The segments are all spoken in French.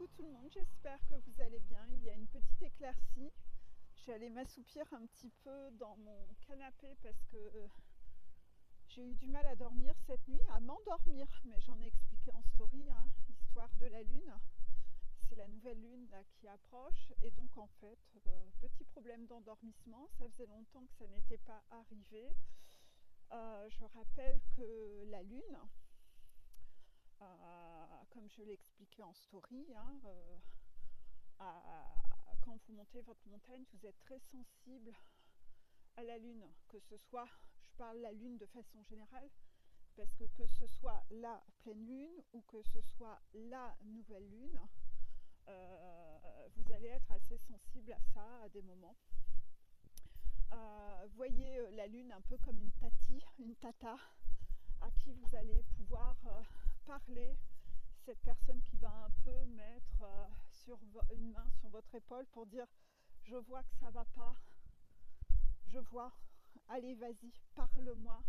Coucou tout le monde, j'espère que vous allez bien. Il y a une petite éclaircie. Je suis allée m'assoupir un petit peu dans mon canapé parce que j'ai eu du mal à dormir cette nuit, à m'endormir, mais j'en ai expliqué en story, hein, l'histoire de la lune. C'est la nouvelle lune là, qui approche et donc en fait, petit problème d'endormissement, ça faisait longtemps que ça n'était pas arrivé. Je rappelle que la lune, comme je l'ai expliqué en story, hein, quand vous montez votre montagne, vous êtes très sensible à la lune, que ce soit, je parle la lune de façon générale, parce que ce soit la pleine lune ou que ce soit la nouvelle lune, vous allez être assez sensible à ça à des moments. Voyez la lune un peu comme une tati, une tata, à qui vous allez pouvoir parler, cette personne qui va un peu mettre une main sur votre épaule pour dire je vois que ça va pas, je vois, allez vas-y, parle-moi,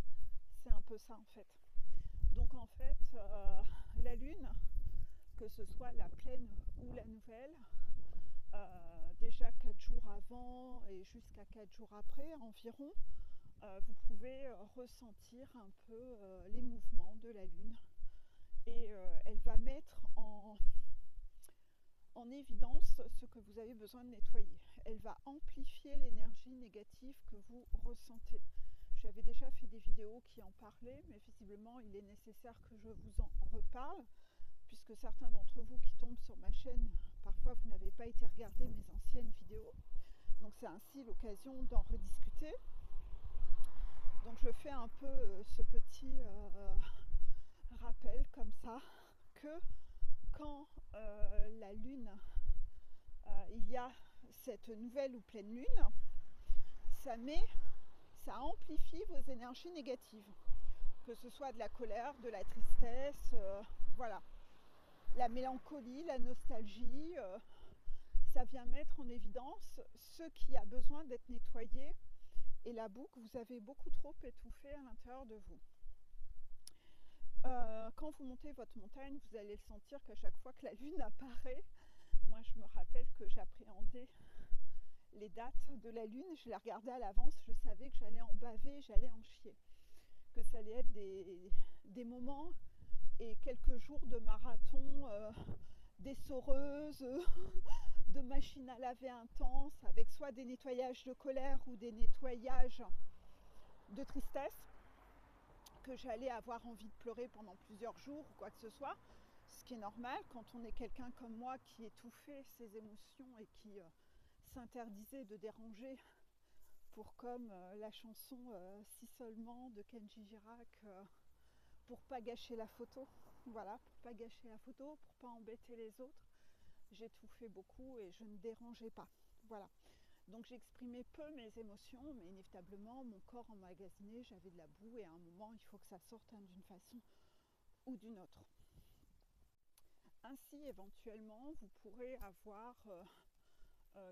c'est un peu ça en fait. Donc en fait, la lune, que ce soit la pleine ou la nouvelle, déjà 4 jours avant et jusqu'à 4 jours après environ, vous pouvez ressentir un peu les mouvements de la lune et elle va mettre en évidence ce que vous avez besoin de nettoyer. Elle va amplifier l'énergie négative que vous ressentez. J'avais déjà fait des vidéos qui en parlaient, mais visiblement il est nécessaire que je vous en reparle, puisque certains d'entre vous qui tombent sur ma chaîne, parfois vous n'avez pas été regarder mes anciennes vidéos. Donc c'est ainsi l'occasion d'en rediscuter. Donc je fais un peu ce petit rappel comme ça, que quand la lune, il y a cette nouvelle ou pleine lune, ça amplifie vos énergies négatives, que ce soit de la colère, de la tristesse, voilà, la mélancolie, la nostalgie, ça vient mettre en évidence ce qui a besoin d'être nettoyé et la boue que vous avez beaucoup trop étouffée à l'intérieur de vous. Quand vous montez votre montagne, vous allez le sentir qu'à chaque fois que la lune apparaît, moi je me rappelle que j'appréhendais les dates de la lune, je les regardais à l'avance, je savais que j'allais en baver, j'allais en chier, que ça allait être des moments et quelques jours de marathon d'essoreuse, de machines à laver intense, avec soit des nettoyages de colère ou des nettoyages de tristesse, que j'allais avoir envie de pleurer pendant plusieurs jours ou quoi que ce soit, ce qui est normal quand on est quelqu'un comme moi qui étouffait ses émotions et qui s'interdisait de déranger, pour comme la chanson Si seulement de Kenji Girac, pour pas gâcher la photo, voilà, pour pas gâcher la photo, pour pas embêter les autres, j'étouffais beaucoup et je ne dérangeais pas, voilà. Donc j'exprimais peu mes émotions, mais inévitablement mon corps emmagasiné, j'avais de la boue et à un moment il faut que ça sorte d'une façon ou d'une autre. Ainsi éventuellement vous pourrez avoir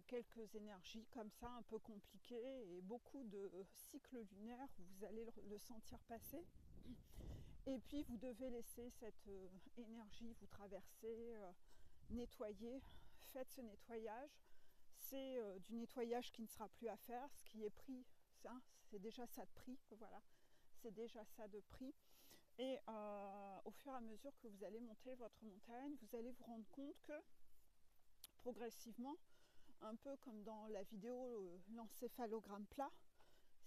quelques énergies comme ça un peu compliquées et beaucoup de cycles lunaires où vous allez le sentir passer. Et puis vous devez laisser cette énergie vous traverser, nettoyer. Faites ce nettoyage. C'est du nettoyage qui ne sera plus à faire, ce qui est pris, c'est déjà ça de prix, voilà, c'est déjà ça de prix. Et au fur et à mesure que vous allez monter votre montagne, vous allez vous rendre compte que progressivement, un peu comme dans la vidéo l'encéphalogramme plat,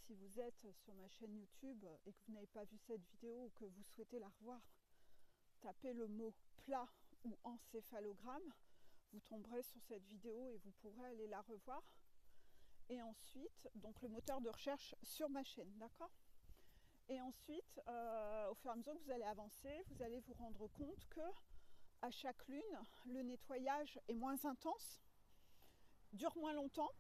si vous êtes sur ma chaîne YouTube et que vous n'avez pas vu cette vidéo ou que vous souhaitez la revoir, tapez le mot plat ou encéphalogramme, vous tomberez sur cette vidéo et vous pourrez aller la revoir. Et ensuite, donc le moteur de recherche sur ma chaîne, d'accord? Et ensuite, au fur et à mesure que vous allez avancer, vous allez vous rendre compte que à chaque lune, le nettoyage est moins intense, dure moins longtemps,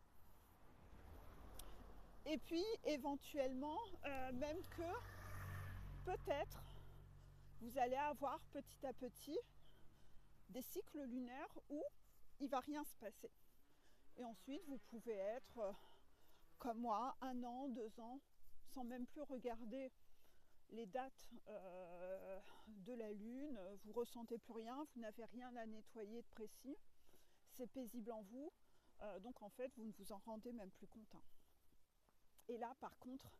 et puis éventuellement, même que peut-être vous allez avoir petit à petit des cycles lunaires où il ne va rien se passer. Et ensuite, vous pouvez être comme moi, 1 an, 2 ans, sans même plus regarder les dates de la lune, vous ressentez plus rien, vous n'avez rien à nettoyer de précis, c'est paisible en vous, donc en fait vous ne vous en rendez même plus compte. Et là par contre,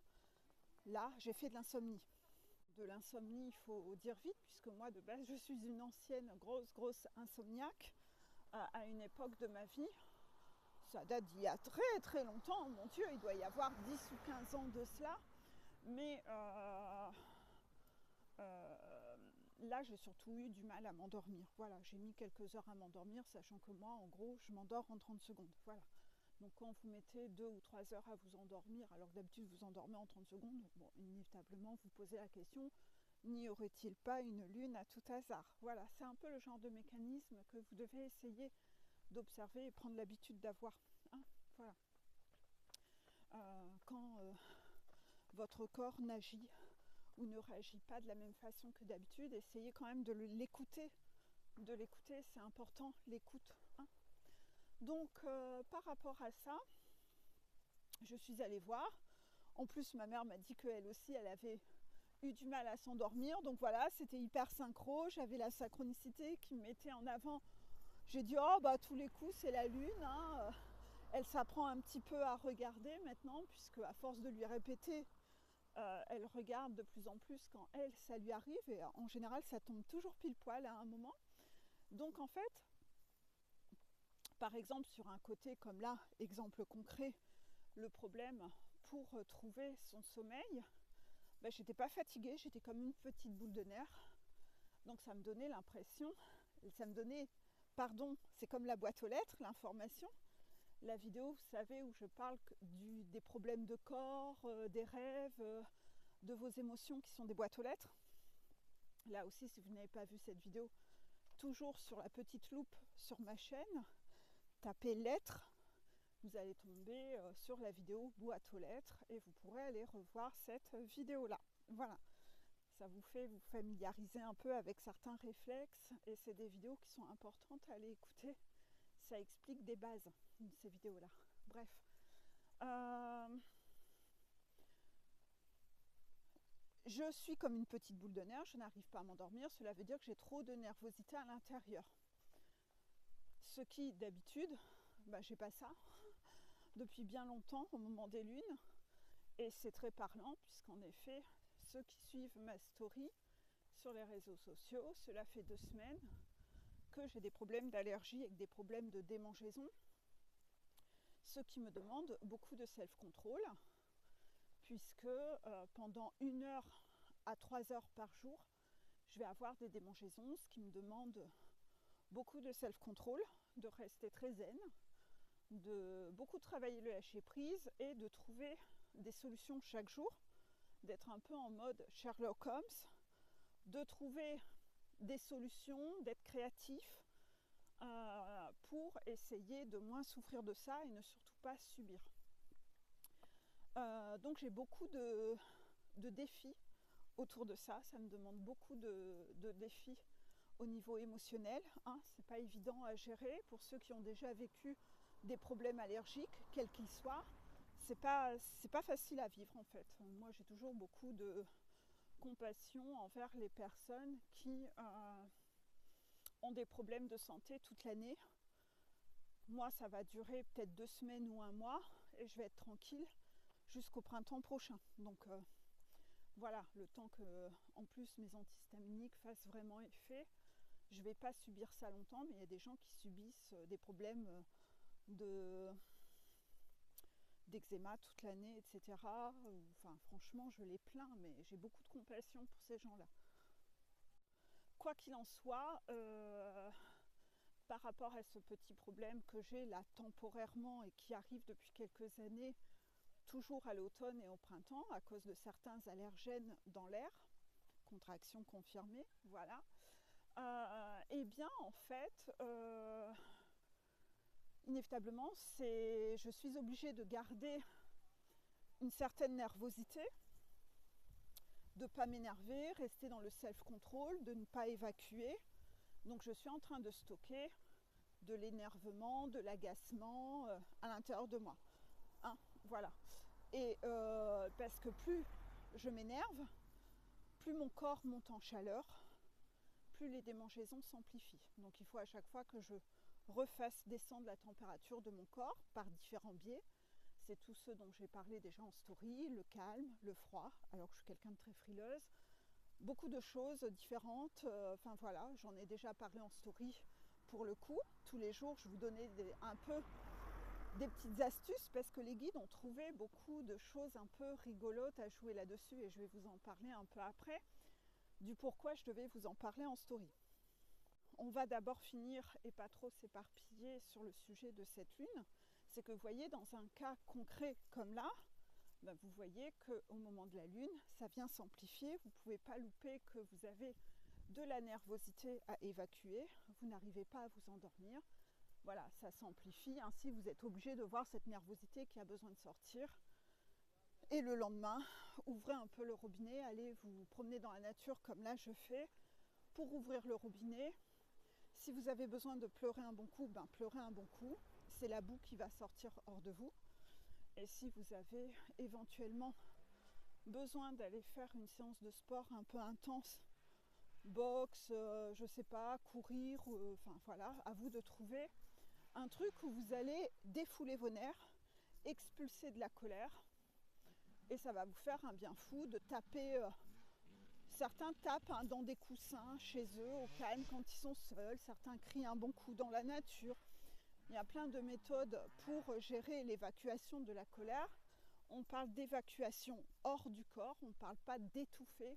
là j'ai fait de l'insomnie. De l'insomnie, il faut dire vite, puisque moi de base je suis une ancienne grosse insomniaque à une époque de ma vie. Ça date d'il y a très longtemps, mon Dieu, il doit y avoir 10 ou 15 ans de cela. Mais là, j'ai surtout eu du mal à m'endormir. Voilà, j'ai mis quelques heures à m'endormir, sachant que moi, en gros, je m'endors en 30 secondes. Voilà. Donc quand vous mettez 2 ou 3 heures à vous endormir, alors que d'habitude vous endormez en 30 secondes, bon, inévitablement vous posez la question, n'y aurait-il pas une lune à tout hasard? Voilà, c'est un peu le genre de mécanisme que vous devez essayer d'observer et prendre l'habitude d'avoir. Hein, voilà. Quand votre corps n'agit ou ne réagit pas de la même façon que d'habitude, essayez quand même de l'écouter. De l'écouter, c'est important, l'écoute. Hein. Donc, par rapport à ça, je suis allée voir. En plus, ma mère m'a dit qu'elle aussi, elle avait eu du mal à s'endormir. Donc voilà, c'était hyper synchro. J'avais la synchronicité qui me mettait en avant. J'ai dit, oh, bah, tous les coups, c'est la lune. Hein. Elle s'apprend un petit peu à regarder maintenant, puisque à force de lui répéter, elle regarde de plus en plus quand ça lui arrive. Et en général, ça tombe toujours pile poil à un moment. Donc en fait, par exemple, sur un côté comme là, exemple concret, le problème pour trouver son sommeil, ben, j'étais pas fatiguée, j'étais comme une petite boule de nerfs. Donc ça me donnait l'impression, c'est comme la boîte aux lettres, l'information. La vidéo, vous savez, où je parle des problèmes de corps, des rêves, de vos émotions qui sont des boîtes aux lettres. Là aussi, si vous n'avez pas vu cette vidéo, toujours sur la petite loupe sur ma chaîne, tapez lettres, vous allez tomber sur la vidéo boîte aux lettres et vous pourrez aller revoir cette vidéo-là. Voilà, ça vous fait vous familiariser un peu avec certains réflexes et c'est des vidéos qui sont importantes à aller écouter. Ça explique des bases, ces vidéos-là. Bref. Je suis comme une petite boule de nerfs, je n'arrive pas à m'endormir. Cela veut dire que j'ai trop de nervosité à l'intérieur. Ce qui, d'habitude, j'ai pas ça depuis bien longtemps au moment des lunes. Et c'est très parlant, puisqu'en effet, ceux qui suivent ma story sur les réseaux sociaux, cela fait 2 semaines que j'ai des problèmes d'allergie avec des problèmes de démangeaison. Ce qui me demande beaucoup de self-control, puisque pendant 1 heure à 3 heures par jour, je vais avoir des démangeaisons, ce qui me demande beaucoup de self-control, de rester très zen, de beaucoup travailler le lâcher prise et de trouver des solutions chaque jour, d'être un peu en mode Sherlock Holmes, de trouver des solutions, d'être créatif pour essayer de moins souffrir de ça et ne surtout pas subir. Donc j'ai beaucoup de défis autour de ça. Ça me demande beaucoup de défis au niveau émotionnel. Hein. C'est pas évident à gérer pour ceux qui ont déjà vécu des problèmes allergiques, quels qu'ils soient. C'est pas facile à vivre en fait. Moi j'ai toujours beaucoup de compassion envers les personnes qui ont des problèmes de santé toute l'année. Moi ça va durer peut-être 2 semaines ou 1 mois et je vais être tranquille jusqu'au printemps prochain. Donc voilà, le temps que en plus mes antihistaminiques fassent vraiment effet. Je ne vais pas subir ça longtemps, mais il y a des gens qui subissent des problèmes d'eczéma toute l'année, etc. Enfin, franchement, je les plains, mais j'ai beaucoup de compassion pour ces gens-là. Quoi qu'il en soit, par rapport à ce petit problème que j'ai là temporairement et qui arrive depuis quelques années, toujours à l'automne et au printemps, à cause de certains allergènes dans l'air, contraction confirmée, voilà. Eh bien, en fait, inévitablement, je suis obligée de garder une certaine nervosité, de ne pas m'énerver, rester dans le self-control, de ne pas évacuer. Donc je suis en train de stocker de l'énervement, de l'agacement à l'intérieur de moi. Hein, voilà. Et parce que plus je m'énerve, plus mon corps monte en chaleur, plus les démangeaisons s'amplifient. Donc il faut à chaque fois que je refasse descendre la température de mon corps par différents biais. C'est tout ce dont j'ai parlé déjà en story, le calme, le froid, alors que je suis quelqu'un de très frileuse. Beaucoup de choses différentes, enfin voilà, j'en ai déjà parlé en story pour le coup. Tous les jours, je vous donnais un peu des petites astuces parce que les guides ont trouvé beaucoup de choses un peu rigolotes à jouer là-dessus et je vais vous en parler un peu après du pourquoi je devais vous en parler en story. On va d'abord finir et pas trop s'éparpiller sur le sujet de cette lune. C'est que vous voyez, dans un cas concret comme là, ben vous voyez qu'au moment de la lune, ça vient s'amplifier. Vous ne pouvez pas louper que vous avez de la nervosité à évacuer. Vous n'arrivez pas à vous endormir. Voilà, ça s'amplifie. Ainsi, vous êtes obligé de voir cette nervosité qui a besoin de sortir. Et le lendemain, ouvrez un peu le robinet, allez vous promener dans la nature comme là je fais, pour ouvrir le robinet. Si vous avez besoin de pleurer un bon coup, ben pleurez un bon coup. C'est la boue qui va sortir hors de vous. Et si vous avez éventuellement besoin d'aller faire une séance de sport un peu intense, boxe, je sais pas, courir, enfin voilà, à vous de trouver un truc où vous allez défouler vos nerfs, expulser de la colère, et ça va vous faire un bien fou de taper. Certains tapent dans des coussins chez eux au calme quand ils sont seuls, certains crient un bon coup dans la nature. Il y a plein de méthodes pour gérer l'évacuation de la colère. On parle d'évacuation hors du corps, on ne parle pas d'étouffer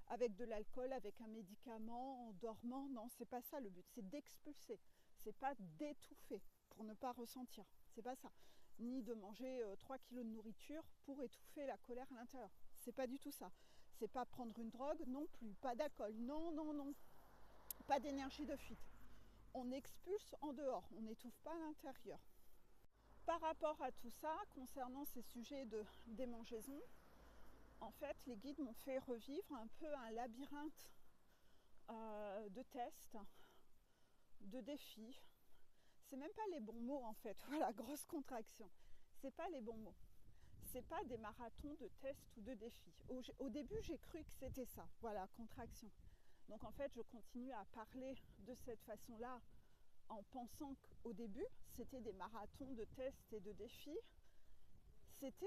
avec de l'alcool, avec un médicament, en dormant. Non, c'est pas ça le but, c'est d'expulser. C'est pas d'étouffer pour ne pas ressentir. C'est pas ça. Ni de manger 3 kilos de nourriture pour étouffer la colère à l'intérieur. C'est pas du tout ça. C'est pas prendre une drogue non plus, pas d'alcool, non, non, non. Pas d'énergie de fuite. On expulse en dehors, on n'étouffe pas à l'intérieur. Par rapport à tout ça, concernant ces sujets de démangeaison, en fait, les guides m'ont fait revivre un peu un labyrinthe de tests, de défis. C'est même pas les bons mots en fait, voilà, grosse contraction. C'est pas les bons mots. C'est pas des marathons de tests ou de défis. Au début, j'ai cru que c'était ça, voilà, contraction. Donc en fait, je continue à parler de cette façon-là en pensant qu'au début, c'était des marathons de tests et de défis. C'était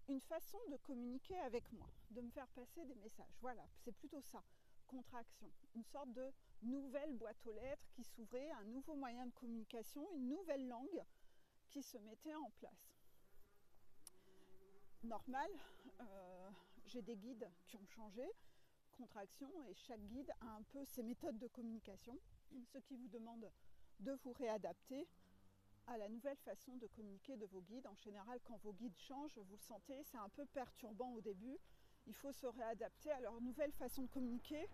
une façon de communiquer avec moi, de me faire passer des messages. Voilà, c'est plutôt ça, contraction. Une sorte de nouvelle boîte aux lettres qui s'ouvrait, un nouveau moyen de communication, une nouvelle langue qui se mettait en place. Normal, j'ai des guides qui ont changé, contraction, et chaque guide a un peu ses méthodes de communication, ce qui vous demande de vous réadapter à la nouvelle façon de communiquer de vos guides. En général, quand vos guides changent, vous le sentez, c'est un peu perturbant au début. Il faut se réadapter à leur nouvelle façon de communiquer.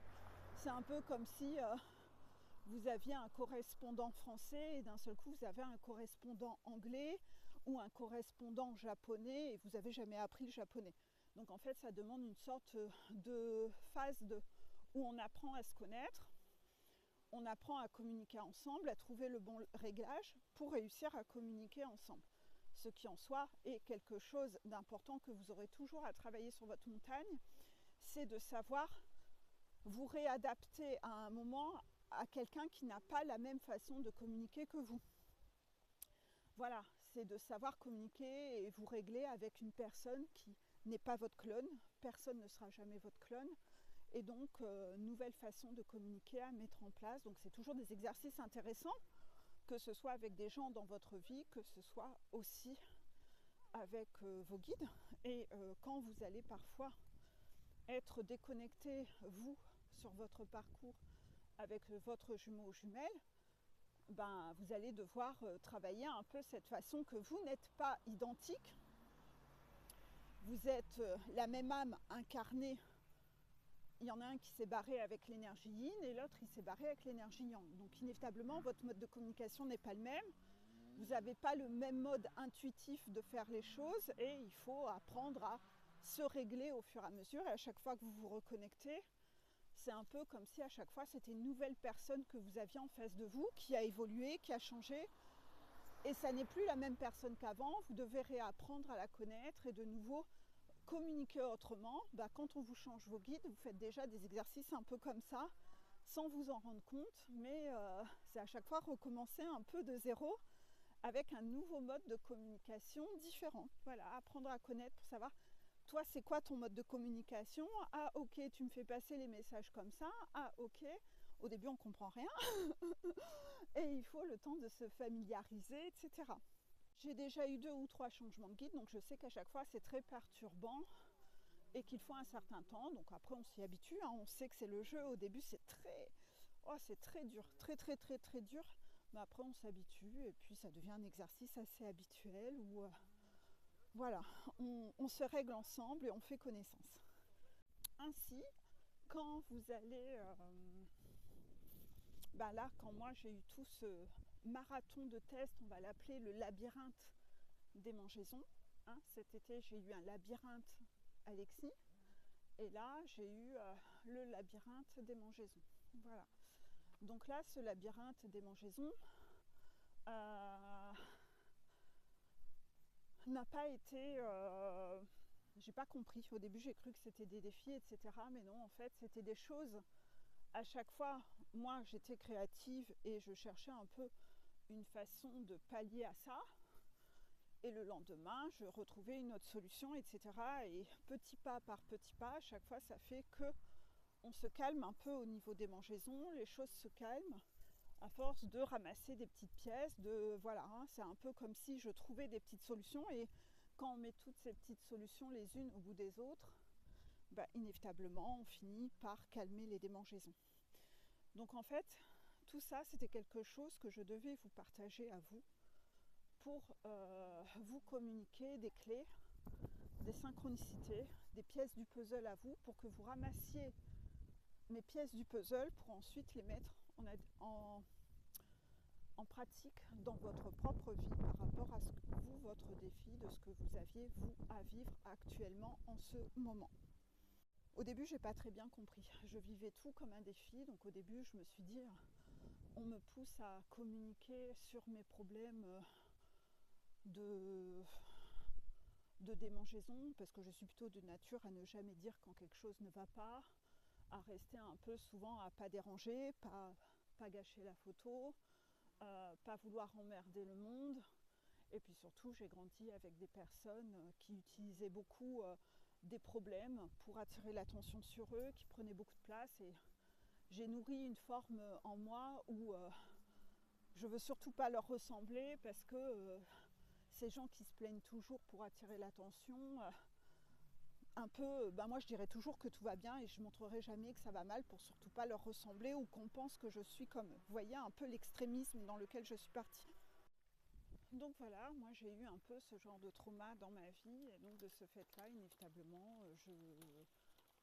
C'est un peu comme si vous aviez un correspondant français et d'un seul coup vous avez un correspondant anglais ou un correspondant japonais et vous n'avez jamais appris le japonais. Donc en fait, ça demande une sorte de phase où on apprend à se connaître, on apprend à communiquer ensemble, à trouver le bon réglage pour réussir à communiquer ensemble. Ce qui en soi est quelque chose d'important que vous aurez toujours à travailler sur votre montagne, c'est de savoir vous réadapter à un moment à quelqu'un qui n'a pas la même façon de communiquer que vous. Voilà, c'est de savoir communiquer et vous régler avec une personne qui n'est pas votre clone. Personne ne sera jamais votre clone. Et donc, nouvelle façon de communiquer à mettre en place. Donc, c'est toujours des exercices intéressants, que ce soit avec des gens dans votre vie, que ce soit aussi avec vos guides. Et quand vous allez parfois être déconnecté, vous, sur votre parcours avec votre jumeau ou jumelle, ben, vous allez devoir travailler un peu cette façon que vous n'êtes pas identique. Vous êtes la même âme incarnée. Il y en a un qui s'est barré avec l'énergie yin et l'autre il s'est barré avec l'énergie yang. Donc inévitablement, votre mode de communication n'est pas le même. Vous n'avez pas le même mode intuitif de faire les choses et il faut apprendre à se régler au fur et à mesure. Et à chaque fois que vous vous reconnectez, c'est un peu comme si à chaque fois c'était une nouvelle personne que vous aviez en face de vous, qui a évolué, qui a changé. Et ça n'est plus la même personne qu'avant, vous devez réapprendre à la connaître et de nouveau communiquer autrement, quand on vous change vos guides, vous faites déjà des exercices un peu comme ça, sans vous en rendre compte, mais c'est à chaque fois recommencer un peu de zéro avec un nouveau mode de communication différent. Voilà, apprendre à connaître pour savoir, toi, c'est quoi ton mode de communication? Ah, ok, tu me fais passer les messages comme ça. Ah, ok. Au début, on ne comprend rien. Et il faut le temps de se familiariser, etc. J'ai déjà eu 2 ou 3 changements de guide, donc je sais qu'à chaque fois, c'est très perturbant et qu'il faut un certain temps. Donc après, on s'y habitue. On sait que c'est le jeu. Au début, c'est très dur. Très dur. Mais après, on s'habitue et puis ça devient un exercice assez habituel où voilà, on se règle ensemble et on fait connaissance. Ainsi, quand vous allez... là, quand moi j'ai eu tout ce marathon de tests, on va l'appeler le labyrinthe des mangeaisons. Cet été, j'ai eu un labyrinthe Alexis. Et là, j'ai eu le labyrinthe des mangeaisons. Voilà. Donc là, ce labyrinthe des mangeaisons n'a pas été... j'ai pas compris. Au début, j'ai cru que c'était des défis, etc. Mais non, en fait, c'était des choses. À chaque fois, moi, j'étais créative et je cherchais un peu une façon de pallier à ça. Et le lendemain, je retrouvais une autre solution, etc. Et petit pas par petit pas, à chaque fois, ça fait que on se calme un peu au niveau des mangeaisons, les choses se calment à force de ramasser des petites pièces, c'est un peu comme si je trouvais des petites solutions et quand on met toutes ces petites solutions les unes au bout des autres, inévitablement on finit par calmer les démangeaisons. Donc en fait, tout ça c'était quelque chose que je devais vous partager à vous pour vous communiquer des clés, des synchronicités, des pièces du puzzle à vous pour que vous ramassiez mes pièces du puzzle pour ensuite les mettre en pratique dans votre propre vie par rapport à votre défi, de ce que vous aviez vous à vivre actuellement en ce moment. Au début, j'ai pas très bien compris. Je vivais tout comme un défi, donc au début, je me suis dit, on me pousse à communiquer sur mes problèmes de démangeaison, parce que je suis plutôt de nature à ne jamais dire quand quelque chose ne va pas, à rester un peu souvent à pas déranger, pas gâcher la photo, pas vouloir emmerder le monde. Et puis surtout, j'ai grandi avec des personnes qui utilisaient beaucoup des problèmes pour attirer l'attention sur eux, qui prenaient beaucoup de place. Et j'ai nourri une forme en moi où je veux surtout pas leur ressembler parce que ces gens qui se plaignent toujours pour attirer l'attention, moi je dirais toujours que tout va bien et je montrerai jamais que ça va mal pour surtout pas leur ressembler ou qu'on pense que je suis comme eux. Vous voyez un peu l'extrémisme dans lequel je suis partie. Donc voilà, moi j'ai eu un peu ce genre de trauma dans ma vie et donc de ce fait-là, inévitablement,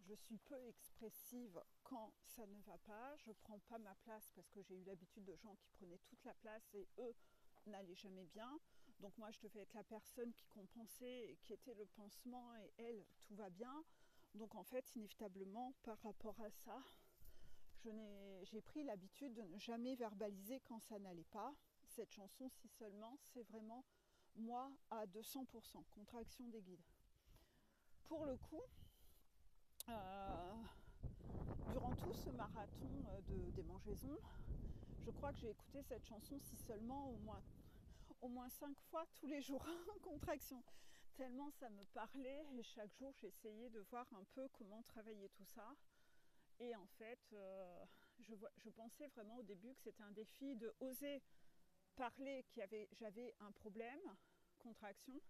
je suis peu expressive quand ça ne va pas. Je prends pas ma place parce que j'ai eu l'habitude de gens qui prenaient toute la place et eux n'allaient jamais bien. Donc moi je devais être la personne qui compensait et qui était le pansement et elle, tout va bien. Donc en fait, inévitablement, par rapport à ça, j'ai pris l'habitude de ne jamais verbaliser quand ça n'allait pas. Cette chanson, si seulement, c'est vraiment moi à 200%, contraction des guides. Pour le coup, durant tout ce marathon de démangeaison, je crois que j'ai écouté cette chanson si seulement au moins 5 fois tous les jours en contraction. Tellement ça me parlait et chaque jour j'essayais de voir un peu comment travailler tout ça. Et en fait, je pensais vraiment au début que c'était un défi de oser parler j'avais un problème, contraction,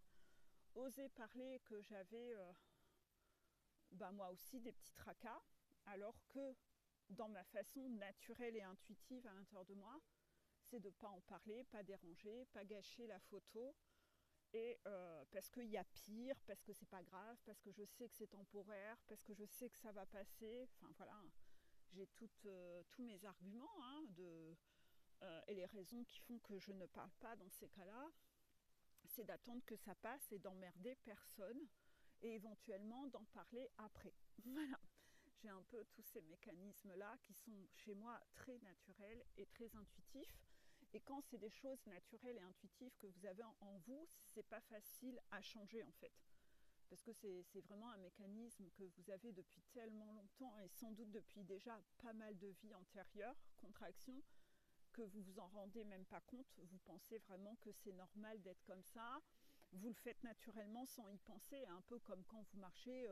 oser parler que j'avais moi aussi des petits tracas, alors que dans ma façon naturelle et intuitive à l'intérieur de moi, c'est de ne pas en parler, pas déranger, pas gâcher la photo, et parce qu'il y a pire, parce que c'est pas grave, parce que je sais que c'est temporaire, parce que je sais que ça va passer, enfin voilà, j'ai tous mes arguments et les raisons qui font que je ne parle pas dans ces cas-là, c'est d'attendre que ça passe et d'emmerder personne et éventuellement d'en parler après. Voilà, j'ai un peu tous ces mécanismes-là qui sont chez moi très naturels et très intuitifs. Et quand c'est des choses naturelles et intuitives que vous avez en vous, c'est pas facile à changer en fait. parce que c'est vraiment un mécanisme que vous avez depuis tellement longtemps et sans doute depuis déjà pas mal de vies antérieures, contraction, que vous vous en rendez même pas compte. Vous pensez vraiment que c'est normal d'être comme ça. Vous le faites naturellement sans y penser, un peu comme quand vous marchez,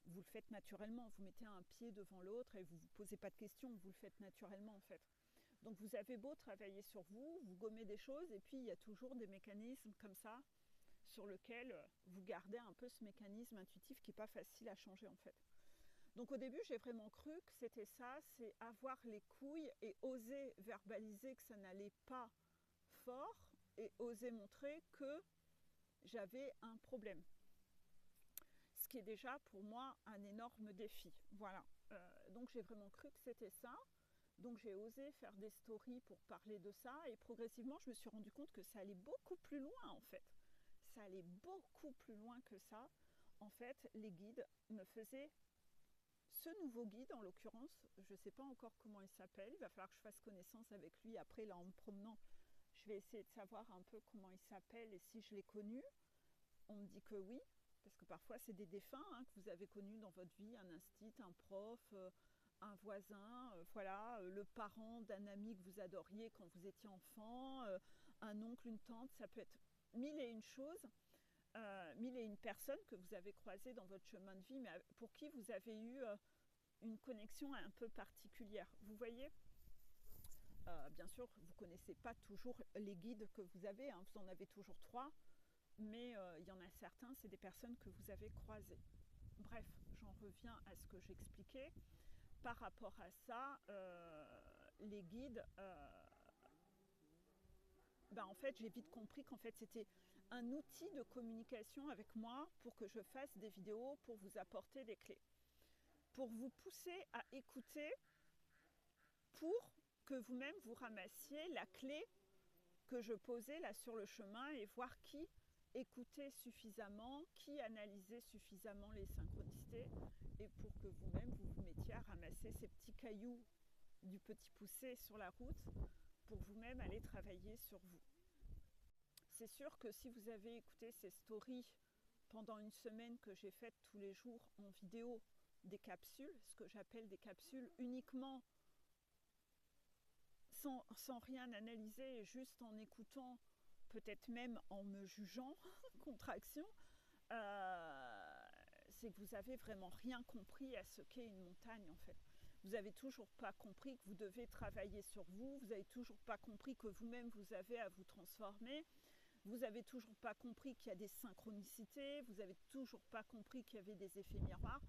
vous le faites naturellement. Vous mettez un pied devant l'autre et vous ne vous posez pas de questions, vous le faites naturellement en fait. Donc vous avez beau travailler sur vous, vous gommez des choses et puis il y a toujours des mécanismes comme ça sur lesquels vous gardez un peu ce mécanisme intuitif qui n'est pas facile à changer en fait. Donc au début, j'ai vraiment cru que c'était ça, c'est avoir les couilles et oser verbaliser que ça n'allait pas fort et oser montrer que j'avais un problème. Ce qui est déjà pour moi un énorme défi. Voilà. Donc j'ai vraiment cru que c'était ça. Donc j'ai osé faire des stories pour parler de ça et progressivement je me suis rendu compte que ça allait beaucoup plus loin en fait. Ça allait beaucoup plus loin que ça. En fait, les guides me faisaient ce nouveau guide, en l'occurrence, je ne sais pas encore comment il s'appelle, il va falloir que je fasse connaissance avec lui. Après, là, en me promenant, je vais essayer de savoir un peu comment il s'appelle et si je l'ai connu. On me dit que oui, parce que parfois, c'est des défunts que vous avez connus dans votre vie, un institut, un prof, un voisin, voilà, le parent d'un ami que vous adoriez quand vous étiez enfant, un oncle, une tante, ça peut être mille et une choses. Mille et une personnes que vous avez croisées dans votre chemin de vie, mais pour qui vous avez eu une connexion un peu particulière. Vous voyez, bien sûr, vous ne connaissez pas toujours les guides que vous avez, vous en avez toujours 3, mais il y en a certains, c'est des personnes que vous avez croisées. Bref, j'en reviens à ce que j'expliquais. Par rapport à ça, les guides, en fait, j'ai vite compris qu'en fait, c'était un outil de communication avec moi pour que je fasse des vidéos, pour vous apporter des clés, pour vous pousser à écouter, pour que vous-même vous ramassiez la clé que je posais là sur le chemin et voir qui écoutait suffisamment, qui analysait suffisamment les synchronicités et pour que vous-même vous vous mettiez à ramasser ces petits cailloux du petit poussé sur la route pour vous-même aller travailler sur vous. C'est sûr que si vous avez écouté ces stories pendant une semaine que j'ai faites tous les jours en vidéo, des capsules, ce que j'appelle des capsules uniquement sans rien analyser, juste en écoutant, peut-être même en me jugeant, contraction, c'est que vous n'avez vraiment rien compris à ce qu'est une montagne en fait. Vous n'avez toujours pas compris que vous devez travailler sur vous, vous n'avez toujours pas compris que vous-même vous avez à vous transformer, vous n'avez toujours pas compris qu'il y a des synchronicités, vous n'avez toujours pas compris qu'il y avait des effets miroirs.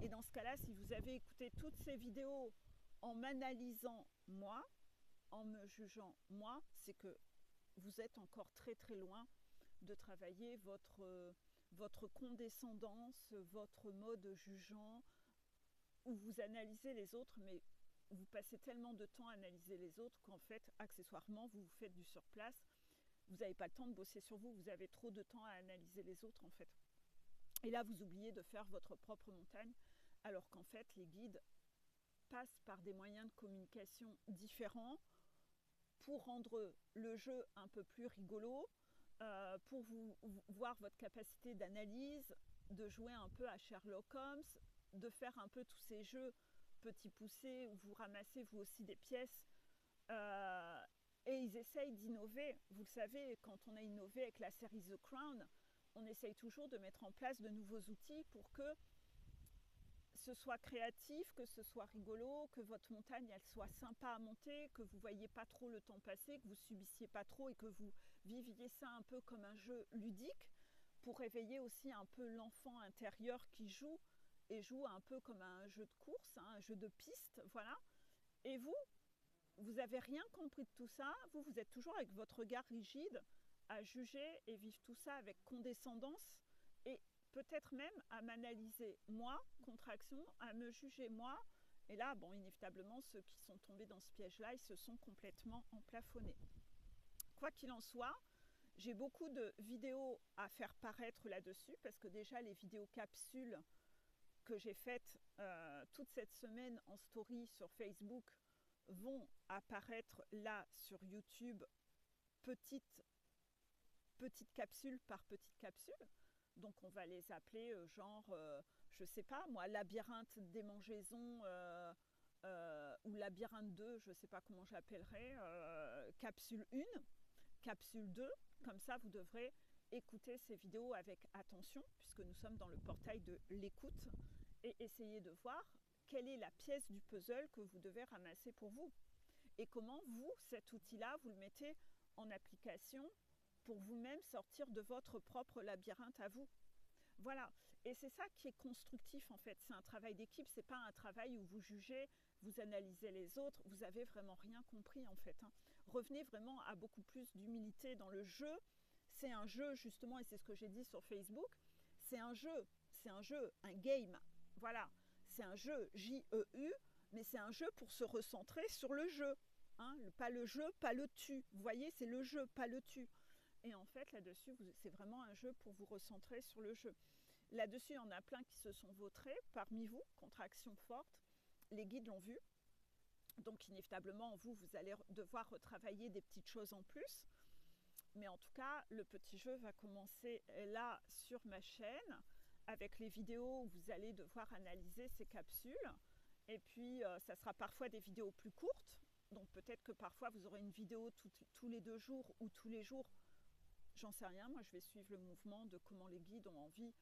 Et dans ce cas-là, si vous avez écouté toutes ces vidéos en m'analysant moi, en me jugeant moi, c'est que vous êtes encore très très loin de travailler votre condescendance, votre mode jugeant, où vous analysez les autres, mais vous passez tellement de temps à analyser les autres qu'en fait, accessoirement, vous vous faites du surplace. Vous n'avez pas le temps de bosser sur vous, vous avez trop de temps à analyser les autres en fait. Et là, vous oubliez de faire votre propre montagne, alors qu'en fait, les guides passent par des moyens de communication différents pour rendre le jeu un peu plus rigolo, pour vous voir votre capacité d'analyse, de jouer un peu à Sherlock Holmes, de faire un peu tous ces jeux petits poussés où vous ramassez vous aussi des pièces. Et ils essayent d'innover. Vous le savez, quand on a innové avec la série The Crown, on essaye toujours de mettre en place de nouveaux outils pour que ce soit créatif, que ce soit rigolo, que votre montagne elle soit sympa à monter, que vous ne voyez pas trop le temps passer, que vous ne subissiez pas trop et que vous viviez ça un peu comme un jeu ludique pour réveiller aussi un peu l'enfant intérieur qui joue et joue un peu comme un jeu de course, un jeu de piste, voilà. Et vous n'avez rien compris de tout ça, vous êtes toujours avec votre regard rigide à juger et vivre tout ça avec condescendance et peut-être même à m'analyser moi, contraction, à me juger moi. Et là, bon, inévitablement, ceux qui sont tombés dans ce piège-là, ils se sont complètement emplafonnés. Quoi qu'il en soit, j'ai beaucoup de vidéos à faire paraître là-dessus, parce que déjà, les vidéos capsules que j'ai faites toute cette semaine en story sur Facebook vont apparaître là sur YouTube, petite capsule par petite capsule. Donc on va les appeler genre, je sais pas moi, labyrinthe des démangeaisons ou labyrinthe 2, je sais pas comment j'appellerais, capsule 1, capsule 2, comme ça vous devrez écouter ces vidéos avec attention, puisque nous sommes dans le portail de l'écoute, et essayer de voir quelle est la pièce du puzzle que vous devez ramasser pour vous. Et comment vous, cet outil-là, vous le mettez en application pour vous-même sortir de votre propre labyrinthe à vous. Voilà, et c'est ça qui est constructif en fait, c'est un travail d'équipe, c'est pas un travail où vous jugez, vous analysez les autres, vous avez vraiment rien compris en fait. Revenez vraiment à beaucoup plus d'humilité dans le jeu. C'est un jeu justement, et c'est ce que j'ai dit sur Facebook, c'est un jeu, un game, voilà, c'est un jeu J-E-U, mais c'est un jeu pour se recentrer sur le jeu, pas le jeu, pas le tu, vous voyez, c'est le jeu, pas le tu. Et en fait, là-dessus, c'est vraiment un jeu pour vous recentrer sur le jeu. Là-dessus, il y en a plein qui se sont vautrés parmi vous, contraction forte. Les guides l'ont vu. Donc, inévitablement, vous allez devoir retravailler des petites choses en plus. Mais en tout cas, le petit jeu va commencer là sur ma chaîne avec les vidéos où vous allez devoir analyser ces capsules. Et puis, ça sera parfois des vidéos plus courtes. Donc, peut-être que parfois, vous aurez une vidéo tous les 2 jours ou tous les jours. J'en sais rien, moi je vais suivre le mouvement de comment les guides ont envie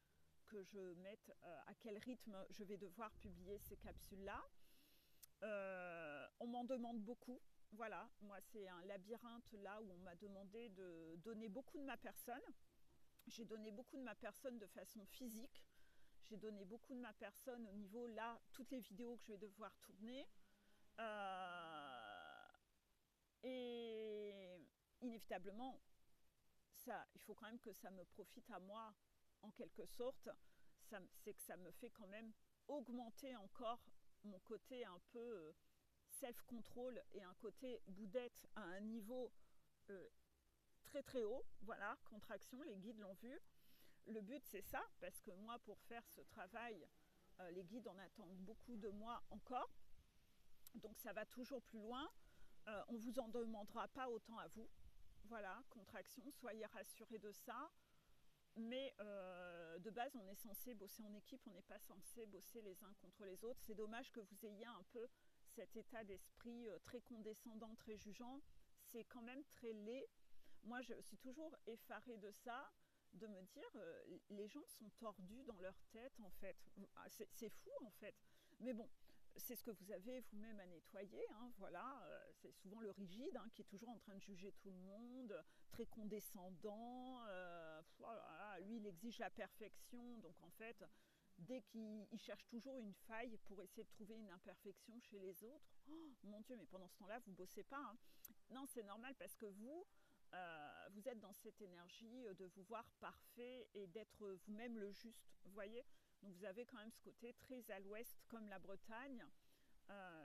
que je mette, à quel rythme je vais devoir publier ces capsules-là. On m'en demande beaucoup, voilà, moi c'est un labyrinthe là où on m'a demandé de donner beaucoup de ma personne. J'ai donné beaucoup de ma personne de façon physique, j'ai donné beaucoup de ma personne au niveau là, toutes les vidéos que je vais devoir tourner. Et inévitablement, ça, il faut quand même que ça me profite à moi en quelque sorte, c'est que ça me fait quand même augmenter encore mon côté un peu self-control et un côté boudette à un niveau très très haut, voilà, contraction, les guides l'ont vu. Le but c'est ça, parce que moi pour faire ce travail, les guides en attendent beaucoup de moi encore, donc ça va toujours plus loin, on ne vous en demandera pas autant à vous. Voilà, contraction, soyez rassurés de ça. Mais de base, on est censé bosser en équipe, on n'est pas censé bosser les uns contre les autres. C'est dommage que vous ayez un peu cet état d'esprit très condescendant, très jugeant. C'est quand même très laid. Moi, je suis toujours effarée de ça, de me dire, les gens sont tordus dans leur tête, en fait. C'est fou, en fait. Mais bon, c'est ce que vous avez vous-même à nettoyer, voilà, c'est souvent le rigide qui est toujours en train de juger tout le monde, très condescendant, voilà, lui il exige la perfection, donc en fait, dès qu'il cherche toujours une faille pour essayer de trouver une imperfection chez les autres, oh mon Dieu, mais pendant ce temps-là, vous ne bossez pas. Non, c'est normal parce que vous êtes dans cette énergie de vous voir parfait et d'être vous-même le juste, vous voyez. Donc vous avez quand même ce côté très à l'ouest comme la Bretagne,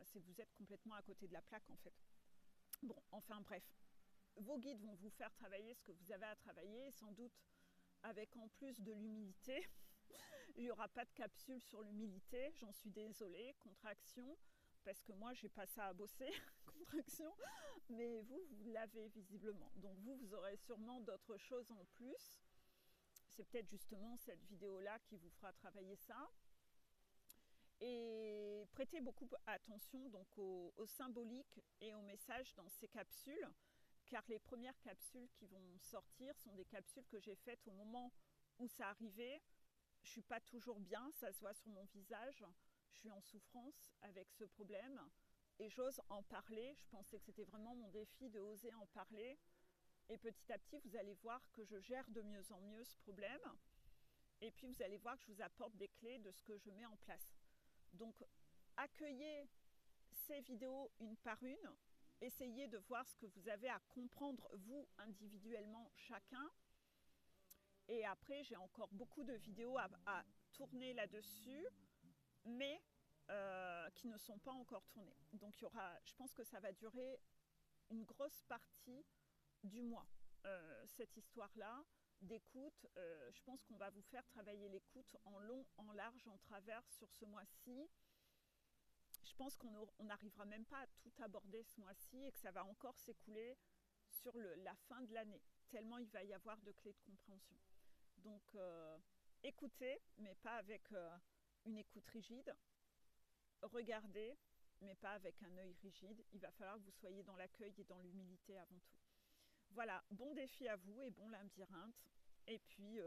c'est que vous êtes complètement à côté de la plaque en fait. Bon, enfin bref, vos guides vont vous faire travailler ce que vous avez à travailler, sans doute avec en plus de l'humilité. Il n'y aura pas de capsule sur l'humilité, j'en suis désolée, contraction, parce que moi j'ai pas ça à bosser, contraction, mais vous l'avez visiblement. Donc vous aurez sûrement d'autres choses en plus. C'est peut-être justement cette vidéo-là qui vous fera travailler ça. Et prêtez beaucoup attention donc au symbolique et au message dans ces capsules, car les premières capsules qui vont sortir sont des capsules que j'ai faites au moment où ça arrivait. Je ne suis pas toujours bien, ça se voit sur mon visage, je suis en souffrance avec ce problème et j'ose en parler. Je pensais que c'était vraiment mon défi de oser en parler. Et petit à petit, vous allez voir que je gère de mieux en mieux ce problème. Et puis, vous allez voir que je vous apporte des clés de ce que je mets en place. Donc, accueillez ces vidéos une par une. Essayez de voir ce que vous avez à comprendre, vous, individuellement, chacun. Et après, j'ai encore beaucoup de vidéos à tourner là-dessus, mais qui ne sont pas encore tournées. Donc, je pense que ça va durer une grosse partie du mois, cette histoire-là d'écoute. Je pense qu'on va vous faire travailler l'écoute en long, en large, en travers sur ce mois-ci. Je pense qu'on n'arrivera même pas à tout aborder ce mois-ci et que ça va encore s'écouler sur la fin de l'année, tellement il va y avoir de clés de compréhension. Donc écoutez, mais pas avec une écoute rigide. Regardez, mais pas avec un œil rigide. Il va falloir que vous soyez dans l'accueil et dans l'humilité avant tout. Voilà, bon défi à vous et bon labyrinthe. Et puis,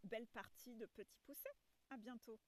belle partie de petits poussets. À bientôt.